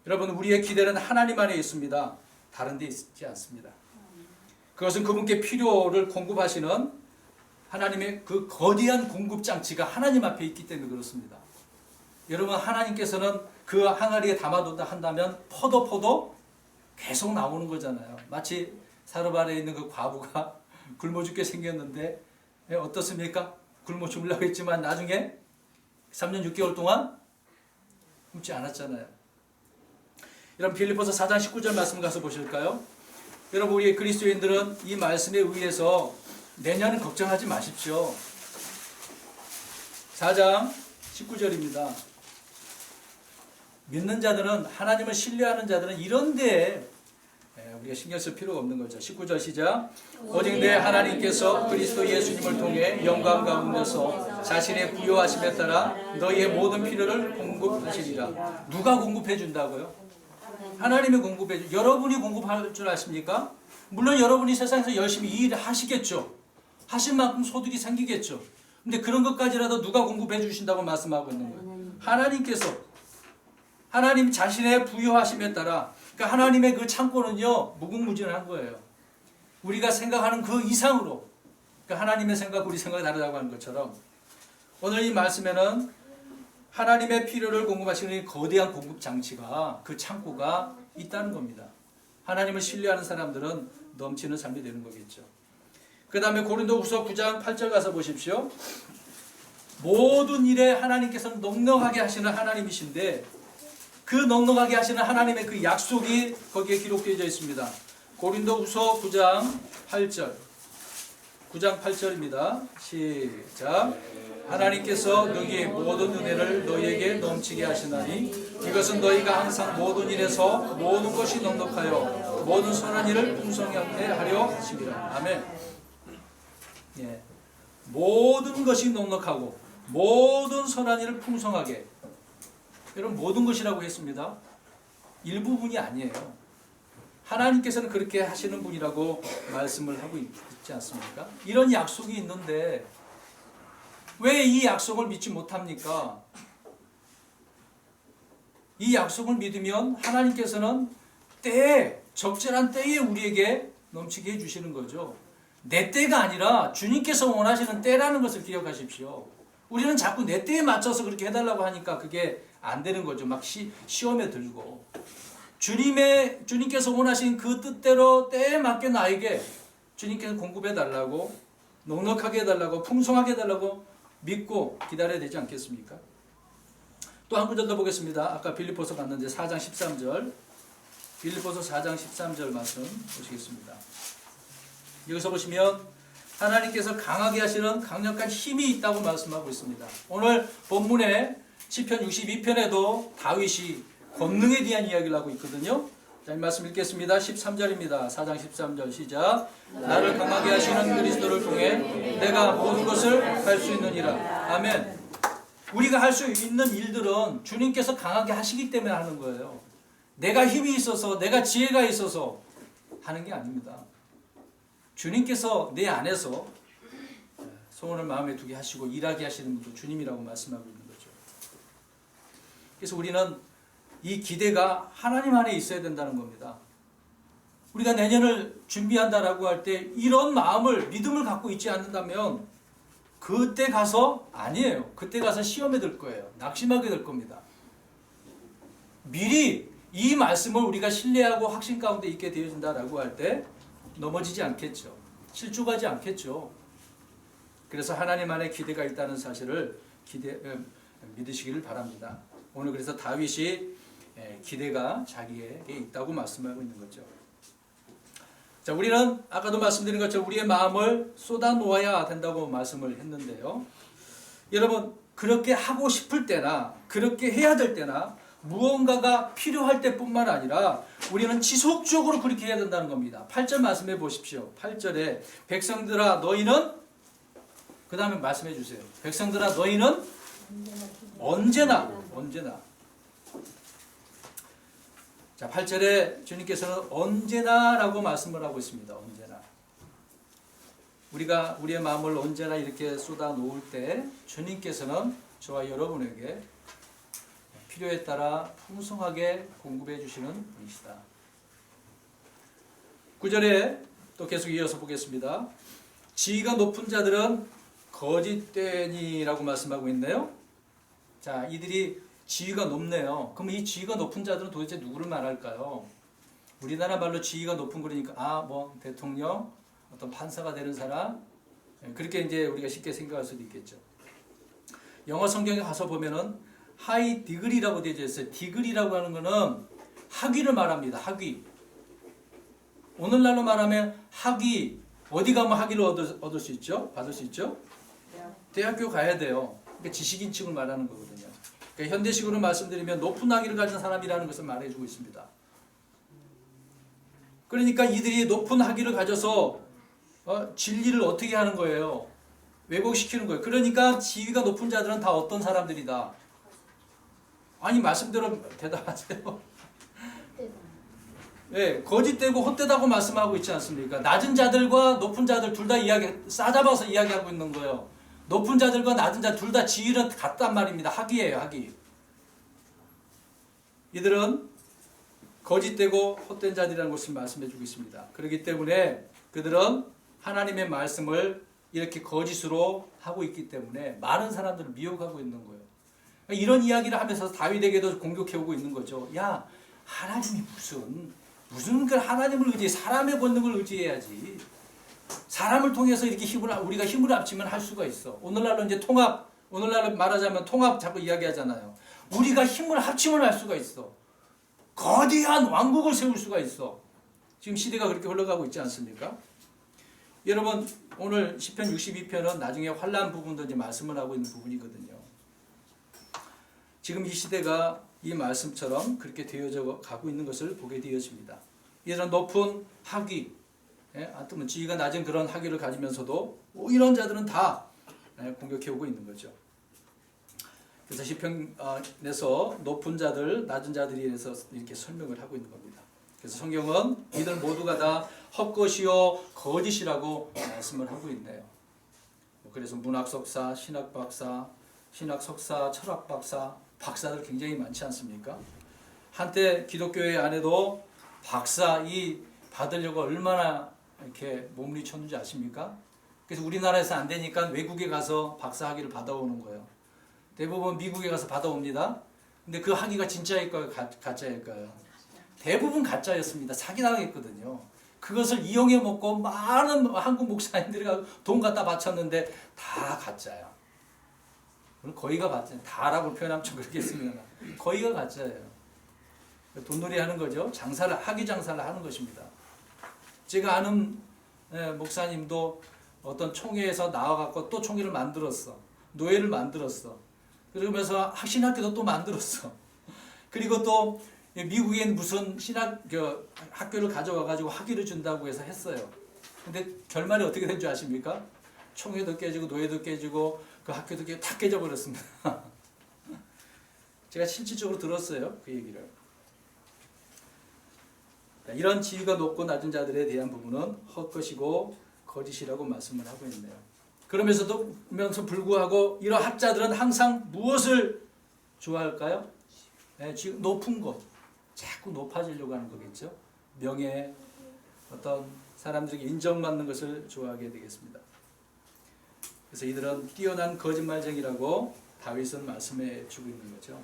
A: 여러분, 우리의 기대는 하나님 안에 있습니다. 다른 데 있지 않습니다. 그것은 그분께 필요를 공급하시는 하나님의 그 거대한 공급장치가 하나님 앞에 있기 때문에 그렇습니다. 여러분, 하나님께서는 그 항아리에 담아둔다 한다면 퍼도 계속 나오는 거잖아요. 마치 사르반에 있는 그 과부가 굶어 죽게 생겼는데 어떻습니까? 굶어 죽으려고 했지만 나중에 3년 6개월 동안 굶지 않았잖아요. 여러분, 빌립보서 4장 19절 말씀 가서 보실까요? 여러분, 우리 그리스도인들은 이 말씀에 의해서 내년은 걱정하지 마십시오. 4장 19절입니다. 믿는 자들은, 하나님을 신뢰하는 자들은 이런 데에 우리가 신경 쓸 필요가 없는 거죠. 19절 시작. 오직 내 하나님께서 그리스도 예수님을 통해 영광 가운데서 자신의 부요하심에 따라 너희의 모든 필요를 공급하시리라. 누가 공급해 준다고요? 하나님이 공급해 주. 여러분이 공급할 줄 아십니까? 물론 여러분이 세상에서 열심히 일하시겠죠. 하신 만큼 소득이 생기겠죠. 근데 그런 것까지라도 누가 공급해 주신다고 말씀하고 있는 거예요? 하나님께서. 하나님 자신의 부요하심에 따라, 그러니까 하나님의 그 창고는요 무궁무진한 거예요. 우리가 생각하는 그 이상으로, 그러니까 하나님의 생각 우리 생각이 다르다고 하는 것처럼 오늘 이 말씀에는 하나님의 필요를 공급하시는 이 거대한 공급 장치가, 그 창고가 있다는 겁니다. 하나님을 신뢰하는 사람들은 넘치는 삶이 되는 거겠죠. 그 다음에 고린도후서 9장 8절 가서 보십시오. 모든 일에 하나님께서는 넉넉하게 하시는 하나님이신데 그 넉넉하게 하시는 하나님의 그 약속이 거기에 기록되어 있습니다. 고린도후서 9장 8절. 9장 8절입니다. 시작. 하나님께서 너희 모든 은혜를 너희에게 넘치게 하시나니 이것은 너희가 항상 모든 일에서 모든 것이 넉넉하여 모든 선한 일을 풍성하게 하려 하심이라. 아멘. 예. 모든 것이 넉넉하고 모든 선한 일을 풍성하게. 여러분, 모든 것이라고 했습니다. 일부분이 아니에요. 하나님께서는 그렇게 하시는 분이라고 말씀을 하고 있지 않습니까? 이런 약속이 있는데 왜 이 약속을 믿지 못합니까? 이 약속을 믿으면 하나님께서는 때에, 적절한 때에 우리에게 넘치게 해주시는 거죠. 내 때가 아니라 주님께서 원하시는 때라는 것을 기억하십시오. 우리는 자꾸 내 때에 맞춰서 그렇게 해달라고 하니까 그게 안 되는 거죠. 막 시험에 들고. 주님께서 원하신 그 뜻대로 때에 맞게 나에게 주님께서 공급해달라고, 넉넉하게 해달라고, 풍성하게 해달라고 믿고 기다려야 되지 않겠습니까? 또 한 구절 더 보겠습니다. 아까 빌립보서 봤는데 4장 13절. 빌립보서 4장 13절 말씀 보시겠습니다. 여기서 보시면 하나님께서 강하게 하시는 강력한 힘이 있다고 말씀하고 있습니다. 오늘 본문에 시편 62편에도 다윗이 권능에 대한 이야기를 하고 있거든요. 자, 이 말씀 읽겠습니다. 13절입니다. 4장 13절 시작. 나를 강하게 하시는 그리스도를 통해 내가 모든 것을 할 수 있느니라. 아멘. 우리가 할 수 있는 일들은 주님께서 강하게 하시기 때문에 하는 거예요. 내가 힘이 있어서, 내가 지혜가 있어서 하는 게 아닙니다. 주님께서 내 안에서 소원을 마음에 두게 하시고 일하게 하시는 분도 주님이라고 말씀하고 있는 거죠. 그래서 우리는 이 기대가 하나님 안에 있어야 된다는 겁니다. 우리가 내년을 준비한다라고 할 때 이런 마음을, 믿음을 갖고 있지 않는다면 그때 가서 아니에요. 그때 가서 시험에 들 거예요. 낙심하게 될 겁니다. 미리 이 말씀을 우리가 신뢰하고 확신 가운데 있게 되어진다라고 할 때 넘어지지 않겠죠. 실족하지 않겠죠. 그래서 하나님 안에 기대가 있다는 사실을 믿으시기를 바랍니다. 오늘 그래서 다윗이 기대가 자기에게 있다고 말씀하고 있는 거죠. 자, 우리는 아까도 말씀드린 것처럼 우리의 마음을 쏟아 놓아야 된다고 말씀을 했는데요. 여러분, 그렇게 하고 싶을 때나 그렇게 해야 될 때나 무언가가 필요할 때뿐만 아니라 우리는 지속적으로 그렇게 해야 된다는 겁니다. 8절 말씀해 보십시오. 8절에 백성들아 너희는, 그 다음에 말씀해 주세요. 백성들아 너희는 언제나. 자, 8절에 주님께서는 언제나라고 말씀을 하고 있습니다. 언제나. 우리가 우리의 마음을 언제나 이렇게 쏟아 놓을 때 주님께서는 저와 여러분에게 필요에 따라 풍성하게 공급해 주시는 분이시다. 9절에 또 계속 이어서 보겠습니다. 지위가 높은 자들은 거짓되니라고 말씀하고 있네요. 자, 이들이 지위가 높네요. 그럼 이 지위가 높은 자들은 도대체 누구를 말할까요? 우리나라 말로 지위가 높은 거니까 뭐 대통령, 어떤 판사가 되는 사람, 그렇게 이제 우리가 쉽게 생각할 수도 있겠죠. 영어 성경에 가서 보면은 하이 디그리라고 되어 있어요. 디그리라고 하는 거는 학위를 말합니다. 학위. 오늘날로 말하면 학위, 어디 가면 학위를 얻을 수 있죠? 받을 수 있죠? 대학교 가야 돼요. 그러니까 지식인층을 말하는 거거든요. 그러니까 현대식으로 말씀드리면 높은 학위를 가진 사람이라는 것을 말해주고 있습니다. 그러니까 이들이 높은 학위를 가져서 진리를 어떻게 하는 거예요? 왜곡시키는 거예요. 그러니까 지위가 높은 자들은 다 어떤 사람들이다. 아니, 말씀대로 대답하세요. 네, 거짓되고 헛되다고 말씀하고 있지 않습니까? 낮은 자들과 높은 자들 둘 다 싸잡아서 이야기하고 있는 거예요. 높은 자들과 낮은 자 둘 다 지위는 같단 말입니다. 학위예요, 학위. 이들은 거짓되고 헛된 자들이라는 것을 말씀해 주고 있습니다. 그렇기 때문에 그들은 하나님의 말씀을 이렇게 거짓으로 하고 있기 때문에 많은 사람들을 미혹하고 있는 거예요. 이런 이야기를 하면서 다윗에게도 공격해오고 있는 거죠. 야, 하나님이 무슨 그 하나님을 의지해, 사람의 권능을 의지해야지. 사람을 통해서 이렇게 우리가 힘을 합치면 할 수가 있어. 오늘날로 이제 오늘날로 말하자면 통합 자꾸 이야기하잖아요. 우리가 힘을 합치면 할 수가 있어. 거대한 왕국을 세울 수가 있어. 지금 시대가 그렇게 흘러가고 있지 않습니까? 여러분, 오늘 시편 62편은 나중에 환난 부분도 이제 말씀을 하고 있는 부분이거든요. 지금 이 시대가 이 말씀처럼 그렇게 되어져 가고 있는 것을 보게 되어집니다. 이런 높은 학위, 하여튼 지위가 낮은 그런 학위를 가지면서도 이런 자들은 다 공격해오고 있는 거죠. 그래서 시편에서 높은 자들, 낮은 자들에 대해서 이렇게 설명을 하고 있는 겁니다. 그래서 성경은 이들 모두가 다 헛것이요 거짓이라고 말씀을 하고 있네요. 그래서 문학 석사, 신학 박사, 신학 석사, 철학 박사, 박사들 굉장히 많지 않습니까? 한때 기독교회 안에도 박사 받으려고 얼마나 이렇게 몸부림쳤는지 아십니까? 그래서 우리나라에서 안 되니까 외국에 가서 박사 학위를 받아오는 거예요. 대부분 미국에 가서 받아옵니다. 근데 그 학위가 진짜일까요? 가짜일까요? 대부분 가짜였습니다. 사기당했거든요. 그것을 이용해 먹고 많은 한국 목사님들이 돈 갖다 바쳤는데 다 가짜야. 거의가 가짜예요. 다라고 표현하면 좀 그렇겠습니다. 거의가 가짜예요. 돈놀이 하는 거죠. 학위 장사를 하는 것입니다. 제가 아는 목사님도 어떤 총회에서 나와갖고 또 총회를 만들었어. 노예를 만들었어. 그러면서 신학교도 또 만들었어. 그리고 또 미국에 무슨 학교를 가져와가지고 학위를 준다고 해서 했어요. 근데 결말이 어떻게 된 줄 아십니까? 총회도 깨지고 노예도 깨지고 그 학교도 다 깨져버렸습니다. 제가 실질적으로 들었어요. 그 얘기를. 이런 지위가 높고 낮은 자들에 대한 부분은 헛것이고 거짓이라고 말씀을 하고 있네요. 그러면서 불구하고 이런 학자들은 항상 무엇을 좋아할까요? 네, 지금 높은 것, 자꾸 높아지려고 하는 거겠죠. 명예, 어떤 사람들에게 인정받는 것을 좋아하게 되겠습니다. 그래서 이들은 뛰어난 거짓말쟁이라고 다윗은 말씀해 주고 있는 거죠.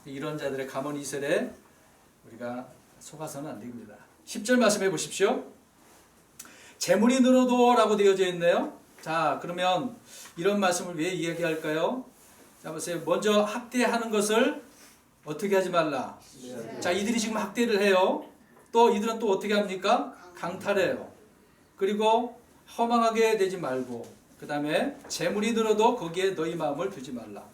A: 이런 자들의 가문 이설에 우리가 속아서는 안 됩니다. 10절 말씀해 보십시오. 재물이 늘어도 라고 되어져 있네요. 자, 그러면 이런 말씀을 왜 이야기할까요? 자, 보세요. 먼저 학대하는 것을 어떻게 하지 말라. 자, 이들이 지금 학대를 해요. 또 이들은 또 어떻게 합니까? 강탈해요. 그리고 허망하게 되지 말고, 그 다음에 재물이 늘어도 거기에 너희 마음을 두지 말라.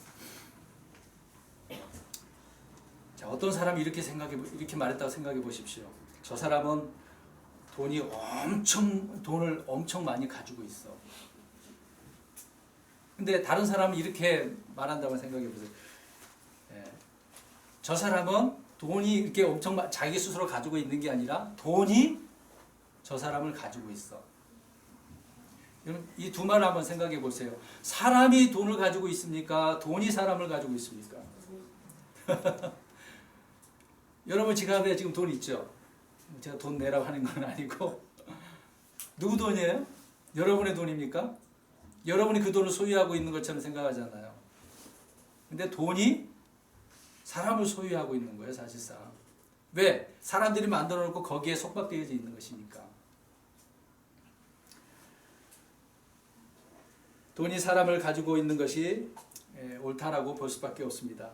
A: 자, 어떤 사람이 이렇게 말했다고 생각해 보십시오. 저 사람은 돈을 엄청 많이 가지고 있어. 근데 다른 사람은 이렇게 말한다고 생각해 보세요. 예. 저 사람은 돈이 이렇게 엄청 자기 스스로 가지고 있는 게 아니라 돈이 저 사람을 가지고 있어. 이 두 말을 한번 생각해 보세요. 사람이 돈을 가지고 있습니까? 돈이 사람을 가지고 있습니까? 여러분 지갑에 지금 돈 있죠? 제가 돈 내라고 하는 건 아니고 누구 돈이에요? 여러분의 돈입니까? 여러분이 그 돈을 소유하고 있는 것처럼 생각하잖아요. 근데 돈이 사람을 소유하고 있는 거예요, 사실상. 왜? 사람들이 만들어 놓고 거기에 속박되어져 있는 것이니까. 돈이 사람을 가지고 있는 것이 옳다라고 볼 수밖에 없습니다.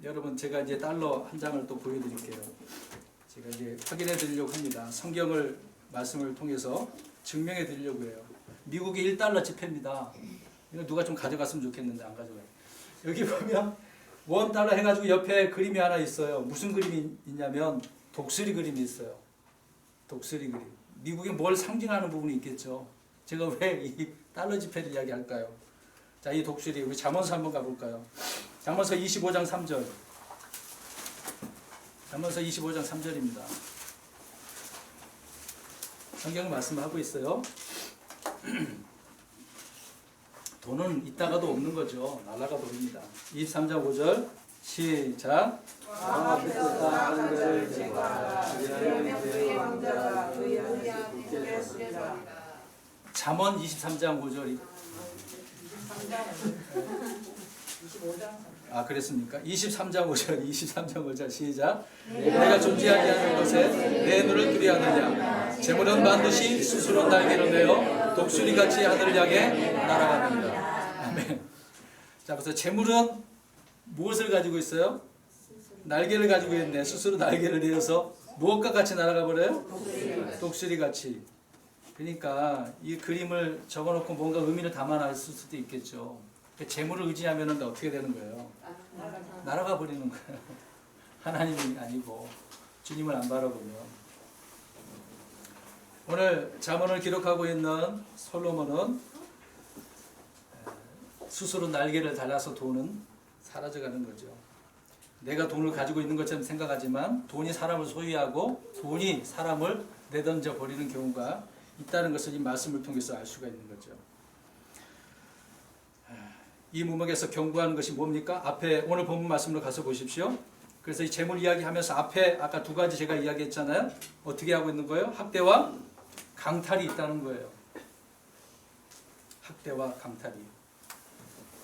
A: 여러분, 제가 이제 달러 한 장을 또 보여드릴게요. 제가 이제 확인해 드리려고 합니다. 성경을 말씀을 통해서 증명해 드리려고 해요. 미국의 1달러 지폐입니다. 이거 누가 좀 가져갔으면 좋겠는데 안 가져가요. 여기 보면 $1 해가지고 옆에 그림이 하나 있어요. 무슨 그림이 있냐면 독수리 그림이 있어요. 독수리 그림. 미국에 뭘 상징하는 부분이 있겠죠. 제가 왜 이 달러 지폐를 이야기할까요? 자, 이 독수리, 우리 잠언서 한번 가볼까요? 잠언서 25장 3절. 잠언서 25장 3절입니다. 성경 말씀하고 있어요. 돈은 있다가도 없는 거죠. 날아가 버립니다. 23장 5절 시작. 잠언 23장 5절. 아, 그랬습니까? 23장 5절, 23장 5절 시작. 내가 존재하지 않는 것에 내 눈을 뜨게 하느냐. 재물은 반드시 스스로 날개를 내어 독수리같이 하늘을 향해 날아갑니다. 아멘. 자, 그래서 재물은 무엇을 가지고 있어요? 날개를 가지고 있네. 스스로 날개를 내어서 무엇과 같이 날아가 버려요? 독수리같이. 그러니까 이 그림을 적어놓고 뭔가 의미를 담아놨을 수도 있겠죠. 재물을 의지하면 어떻게 되는 거예요? 날아가 버리는 거예요. 하나님이 아니고 주님을 안 바라보면. 오늘 잠언을 기록하고 있는 솔로몬은 스스로 날개를 달아서 돈은 사라져가는 거죠. 내가 돈을 가지고 있는 것처럼 생각하지만 돈이 사람을 소유하고 돈이 사람을 내던져 버리는 경우가 있다는 것을 이 말씀을 통해서 알 수가 있는 거죠. 이 문맥에서 경고하는 것이 뭡니까? 앞에 오늘 본문 말씀으로 가서 보십시오. 그래서 이 재물 이야기하면서 앞에 아까 두 가지 제가 이야기했잖아요. 어떻게 하고 있는 거예요? 학대와 강탈이 있다는 거예요. 학대와 강탈이.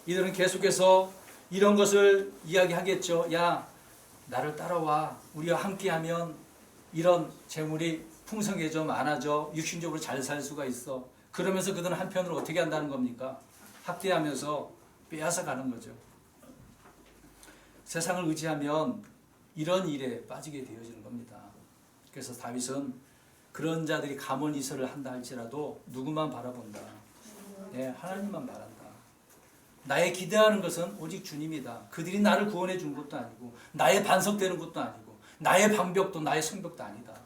A: 이들은 계속해서 이런 것을 이야기하겠죠. 야, 나를 따라와. 우리와 함께하면 이런 재물이 풍성해져, 많아져, 육신적으로 잘 살 수가 있어. 그러면서 그들은 한편으로 어떻게 한다는 겁니까? 학대하면서 빼앗아 가는 거죠. 세상을 의지하면 이런 일에 빠지게 되어지는 겁니다. 그래서 다윗은 그런 자들이 가문 이설을 한다 할지라도 누구만 바라본다. 네, 하나님만 바란다. 나의 기대하는 것은 오직 주님이다. 그들이 나를 구원해 준 것도 아니고 나의 반석되는 것도 아니고 나의 방벽도 나의 성벽도 아니다.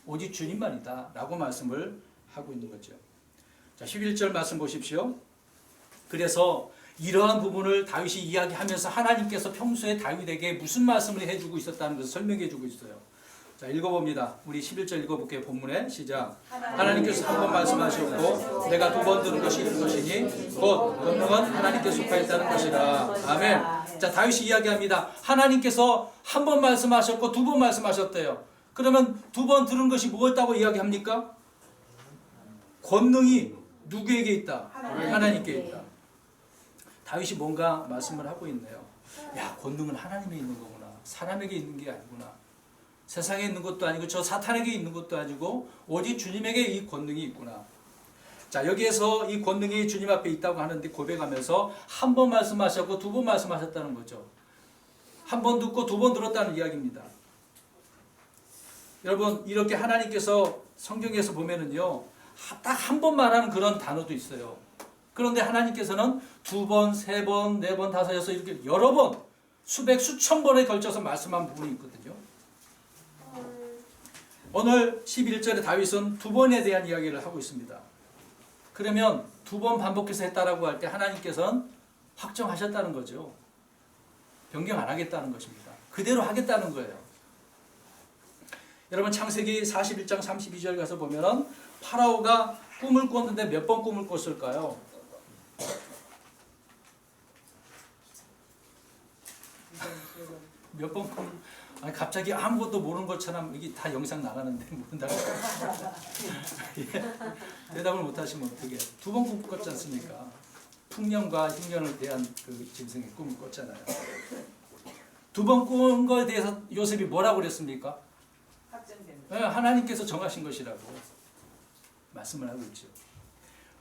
A: 오직 주님만이다 라고 말씀을 하고 있는 거죠. 자, 11절 말씀 보십시오. 그래서 이러한 부분을 다윗이 이야기하면서 하나님께서 평소에 다윗에게 무슨 말씀을 해주고 있었다는 것을 설명해 주고 있어요. 자, 읽어봅니다. 우리 11절 읽어볼게요. 본문에 시작. 하나님께서 한 번 말씀하셨고 내가 두 번 들은 것이 이런 것이니 곧 권능은 하나님께 속하였다는 것이라. 아멘. 자, 다윗이 이야기합니다. 하나님께서 한 번 말씀하셨고 두 번 말씀하셨대요. 그러면 두 번 들은 것이 뭐였다고 이야기합니까? 권능이 누구에게 있다? 하나님께 있다. 다윗이 뭔가 말씀을 하고 있네요. 야, 권능은 하나님에 있는 거구나. 사람에게 있는 게 아니구나. 세상에 있는 것도 아니고 저 사탄에게 있는 것도 아니고 오직 주님에게 이 권능이 있구나. 자, 여기에서 이 권능이 주님 앞에 있다고 하는데 고백하면서 한 번 말씀하셨고 두 번 말씀하셨다는 거죠. 한 번 듣고 두 번 들었다는 이야기입니다. 여러분, 이렇게 하나님께서 성경에서 보면은요, 딱 한 번 말하는 그런 단어도 있어요. 그런데 하나님께서는 두 번, 세 번, 네 번, 다섯, 여섯 이렇게 여러 번, 수백, 수천 번에 걸쳐서 말씀한 부분이 있거든요. 오늘 11절에 다윗은 두 번에 대한 이야기를 하고 있습니다. 그러면 두 번 반복해서 했다라고 할 때 하나님께서는 확정하셨다는 거죠. 변경 안 하겠다는 것입니다. 그대로 하겠다는 거예요. 여러분, 창세기 41장 32절 가서 보면은 파라오가 꿈을 꿨는데 몇 번 꿈을 꿨을까요? 몇 번 꿈을, 아니 갑자기 아무것도 모르는 것처럼 이게 다 영상 나가는데 모른다고. 예. 대답을 못 하시면 어떻게? 두 번 꿈 꿨지 않습니까? 풍년과 흉년을 대한 그 짐승의 꿈을 꿨잖아요. 두 번 꾼 거에 대해서 요셉이 뭐라고 그랬습니까? 네, 하나님께서 정하신 것이라고 말씀을 하고 있죠.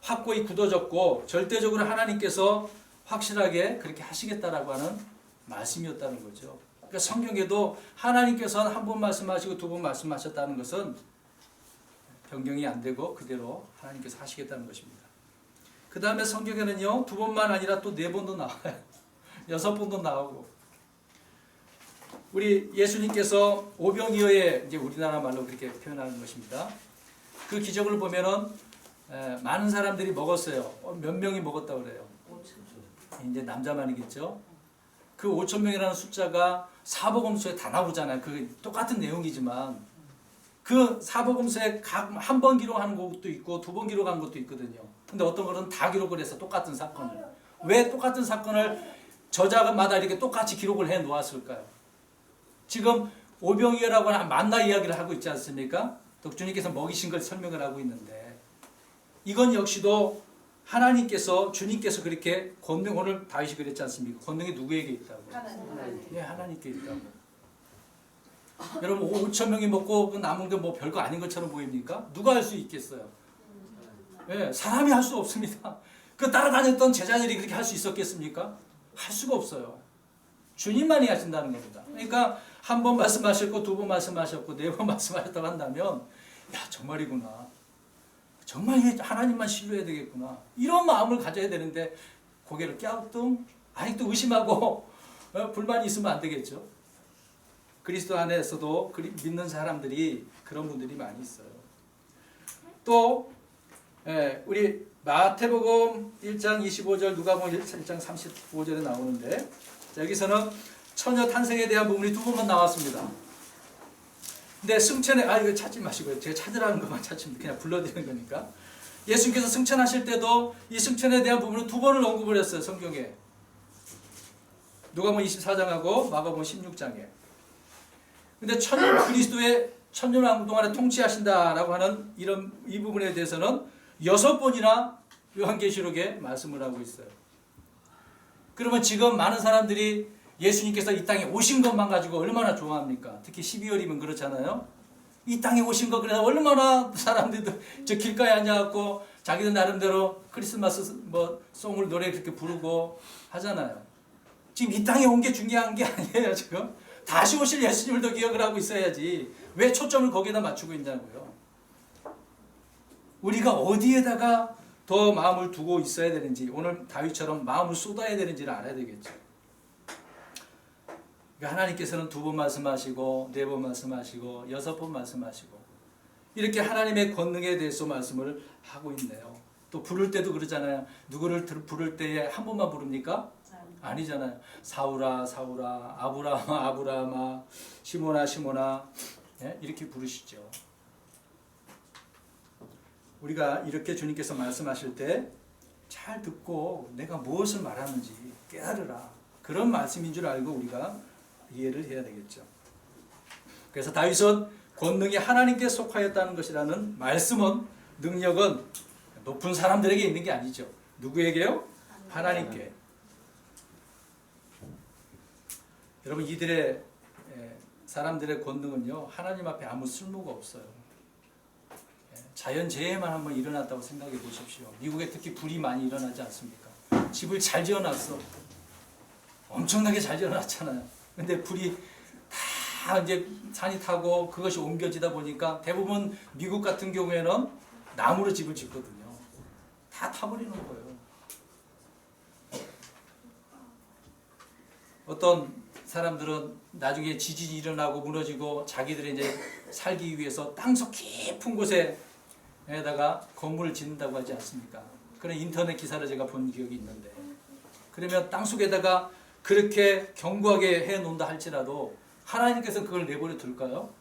A: 확고히 굳어졌고 절대적으로 하나님께서 확실하게 그렇게 하시겠다라고 하는 말씀이었다는 거죠. 그러니까 성경에도 하나님께서는 한 번 말씀하시고 두 번 말씀하셨다는 것은 변경이 안 되고 그대로 하나님께서 하시겠다는 것입니다. 그 다음에 성경에는요, 두 번만 아니라 또 네 번도 나와요. 여섯 번도 나오고. 우리 예수님께서 오병이어에 이제 우리나라 말로 그렇게 표현하는 것입니다. 그 기적을 보면은 많은 사람들이 먹었어요. 몇 명이 먹었다고 그래요? 이제 남자만이겠죠. 그 5천 명이라는 숫자가 사복음서에 다 나오잖아요. 그 똑같은 내용이지만 그 사복음서에 각 한 번 기록하는 것도 있고 두 번 기록한 것도 있거든요. 근데 어떤 거는 다 기록을 해서 똑같은 사건을. 왜 똑같은 사건을 저자마다 이렇게 똑같이 기록을 해 놓았을까요? 지금 오병이어라고 하는 만나 이야기를 하고 있지 않습니까? 또 주님께서 먹이신 걸 설명을 하고 있는데 이건 역시도 하나님께서 주님께서 그렇게 권능, 오늘 다윗이 그랬지 않습니까? 권능이 누구에게 있다고? 하나님. 예, 하나님께 있다고. 여러분 5천 명이 먹고 남은 게 뭐 별거 아닌 것처럼 보입니까? 누가 할 수 있겠어요? 예, 사람이 할 수 없습니다. 그 따라다녔던 제자들이 그렇게 할 수 있었겠습니까? 할 수가 없어요. 주님만이 하신다는 겁니다. 그러니까 한 번 말씀하셨고 두 번 말씀하셨고 네 번 말씀하셨다고 한다면 야, 정말이구나. 정말 하나님만 신뢰해야 되겠구나. 이런 마음을 가져야 되는데 고개를 갸우뚱 아직도 의심하고 불만이 있으면 안 되겠죠. 그리스도 안에서도 믿는 사람들이 그런 분들이 많이 있어요. 또 우리 마태복음 1장 25절 누가복음 1장 35절에 나오는데 여기서는 처녀 탄생에 대한 부분이 두 번만 나왔습니다. 근데 승천에 이거 찾지 마시고요. 제가 찾으라는 것만 찾으면 그냥 불러드리는 거니까. 예수님께서 승천하실 때도 이 승천에 대한 부분을 두 번을 언급을 했어요. 성경에. 누가복음 24장하고 마가복음 16장에. 근데 그리스도의 천년왕국 동안에 통치하신다라고 하는 이 부분에 대해서는 6번이나 요한계시록에 말씀을 하고 있어요. 그러면 지금 많은 사람들이 예수님께서 이 땅에 오신 것만 가지고 얼마나 좋아합니까? 특히 12월이면 그렇잖아요. 이 땅에 오신 거 그래서 얼마나 사람들도 저 길가에 앉아갖고 자기들 나름대로 크리스마스 송을 노래 그렇게 부르고 하잖아요. 지금 이 땅에 온 게 중요한 게 아니에요. 지금 다시 오실 예수님을 더 기억을 하고 있어야지. 왜 초점을 거기에다 맞추고 있냐고요. 우리가 어디에다가 더 마음을 두고 있어야 되는지, 오늘 다윗처럼 마음을 쏟아야 되는지를 알아야 되겠죠. 그러니까 하나님께서는 두 번 말씀하시고 네 번 말씀하시고 6번 말씀하시고 이렇게 하나님의 권능에 대해서 말씀을 하고 있네요. 또 부를 때도 그러잖아요. 누구를 부를 때에 한 번만 부릅니까? 아니잖아요. 사울아 사울아, 아브라함아 아브라함아, 시몬아 시몬아, 이렇게 부르시죠. 우리가 이렇게 주님께서 말씀하실 때 잘 듣고 내가 무엇을 말하는지 깨달으라. 그런 말씀인 줄 알고 우리가 이해를 해야 되겠죠. 그래서 다윗은 권능이 하나님께 속하였다는 것이라는 말씀은, 능력은 높은 사람들에게 있는 게 아니죠. 누구에게요? 하나님께. 여러분, 이들의 사람들의 권능은요, 하나님 앞에 아무 쓸모가 없어요. 자연재해만 한번 일어났다고 생각해 보십시오. 미국에 특히 불이 많이 일어나지 않습니까? 집을 잘 지어놨어. 엄청나게 잘 지어놨잖아요. 근데 불이 다 이제 산이 타고 그것이 옮겨지다 보니까 대부분 미국 같은 경우에는 나무로 집을 짓거든요. 다 타버리는 거예요. 어떤 사람들은 나중에 지진이 일어나고 무너지고 자기들이 이제 살기 위해서 땅속 깊은 곳에다가 건물을 짓는다고 하지 않습니까? 그런 인터넷 기사를 제가 본 기억이 있는데, 그러면 땅속에다가 그렇게 견고하게 해놓는다 할지라도 하나님께서 그걸 내버려 둘까요?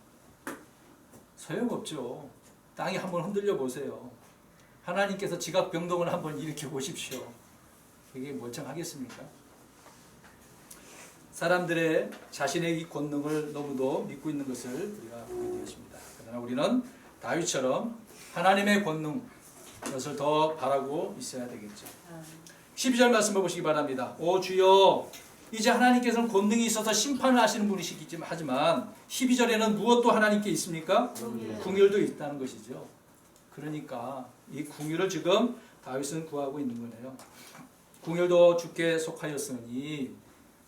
A: 소용없죠. 땅이 한번 흔들려 보세요. 하나님께서 지각병동을 한번 일으켜 보십시오. 그게 멀쩡하겠습니까? 사람들의 자신의 이 권능을 너무도 믿고 있는 것을 우리가 보게 되었습니다. 그러나 우리는 다윗처럼 하나님의 권능, 것을 더 바라고 있어야 되겠죠. 12절 말씀을 보시기 바랍니다. 오 주여, 이제 하나님께서는 권능이 있어서 심판을 하시는 분이시긴 하지만 12절에는 무엇도 하나님께 있습니까? 궁율도 있다는 것이죠. 그러니까 이 궁율을 지금 다윗은 구하고 있는 거네요. 궁율도 주께 속하였으니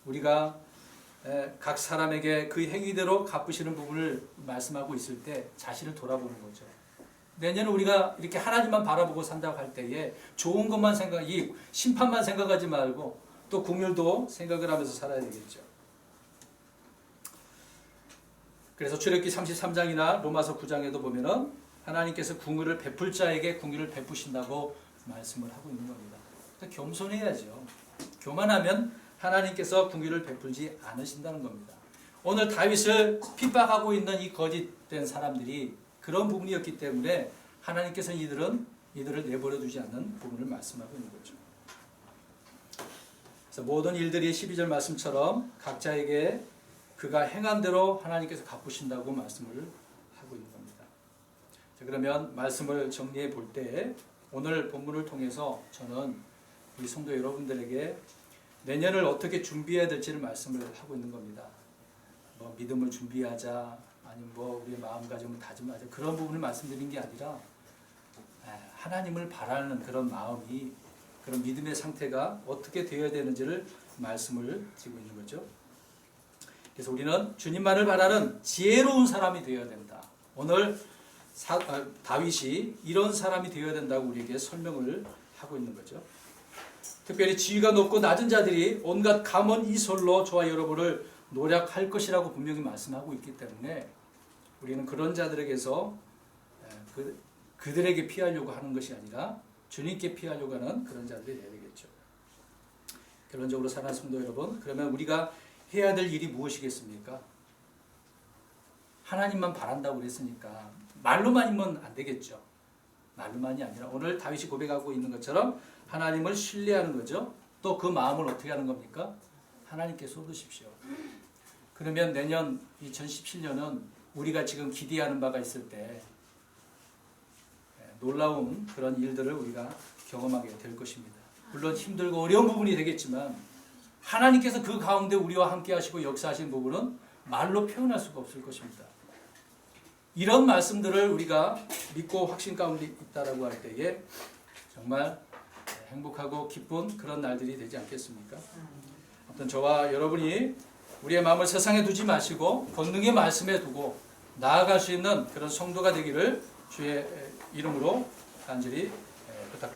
A: 우리가 각 사람에게 그 행위대로 갚으시는 부분을 말씀하고 있을 때 자신을 돌아보는 거죠. 내년에 우리가 이렇게 하나님만 바라보고 산다고 할 때에 좋은 것만 이 심판만 생각하지 말고 또 긍휼도 생각을 하면서 살아야 되겠죠. 그래서 출애굽기 33장이나 로마서 9장에도 보면은 하나님께서 긍휼을 베풀 자에게 긍휼을 베푸신다고 말씀을 하고 있는 겁니다. 그러니까 겸손해야죠. 교만하면 하나님께서 긍휼을 베풀지 않으신다는 겁니다. 오늘 다윗을 핍박하고 있는 이 거짓된 사람들이 그런 부분이었기 때문에 하나님께서는 이들을 내버려 두지 않는 부분을 말씀하고 있는 거죠. 그래서 모든 일들이 12절 말씀처럼 각자에게 그가 행한 대로 하나님께서 갚으신다고 말씀을 하고 있는 겁니다. 자, 그러면 말씀을 정리해 볼 때 오늘 본문을 통해서 저는 우리 성도 여러분들에게 내년을 어떻게 준비해야 될지를 말씀을 하고 있는 겁니다. 뭐 믿음을 준비하자, 아니면 뭐 우리의 마음가짐을 다짐하자, 그런 부분을 말씀드린 게 아니라 하나님을 바라는 그런 마음이, 그런 믿음의 상태가 어떻게 되어야 되는지를 말씀을 드리고 있는 거죠. 그래서 우리는 주님만을 바라는 지혜로운 사람이 되어야 된다. 오늘 다윗이 이런 사람이 되어야 된다고 우리에게 설명을 하고 있는 거죠. 특별히 지위가 높고 낮은 자들이 온갖 감언 이솔로 저와 여러분을 노략할 것이라고 분명히 말씀하고 있기 때문에 우리는 그런 자들에게서 그들에게 피하려고 하는 것이 아니라 주님께 피하려고 하는 그런 자들이 되어야 되겠죠. 결론적으로 사랑하는 성도 여러분, 그러면 우리가 해야 될 일이 무엇이겠습니까? 하나님만 바란다고 그랬으니까 말로만이면 안 되겠죠. 말로만이 아니라 오늘 다윗이 고백하고 있는 것처럼 하나님을 신뢰하는 거죠. 또 그 마음을 어떻게 하는 겁니까? 하나님께 쏟으십시오. 그러면 내년 2017년은 우리가 지금 기대하는 바가 있을 때 놀라운 그런 일들을 우리가 경험하게 될 것입니다. 물론 힘들고 어려운 부분이 되겠지만 하나님께서 그 가운데 우리와 함께 하시고 역사하신 부분은 말로 표현할 수가 없을 것입니다. 이런 말씀들을 우리가 믿고 확신 가운데 있다라고 할 때에 정말 행복하고 기쁜 그런 날들이 되지 않겠습니까? 아무튼 저와 여러분이 우리의 마음을 세상에 두지 마시고 권능의 말씀에 두고 나아갈 수 있는 그런 성도가 되기를 주의 이름으로 간절히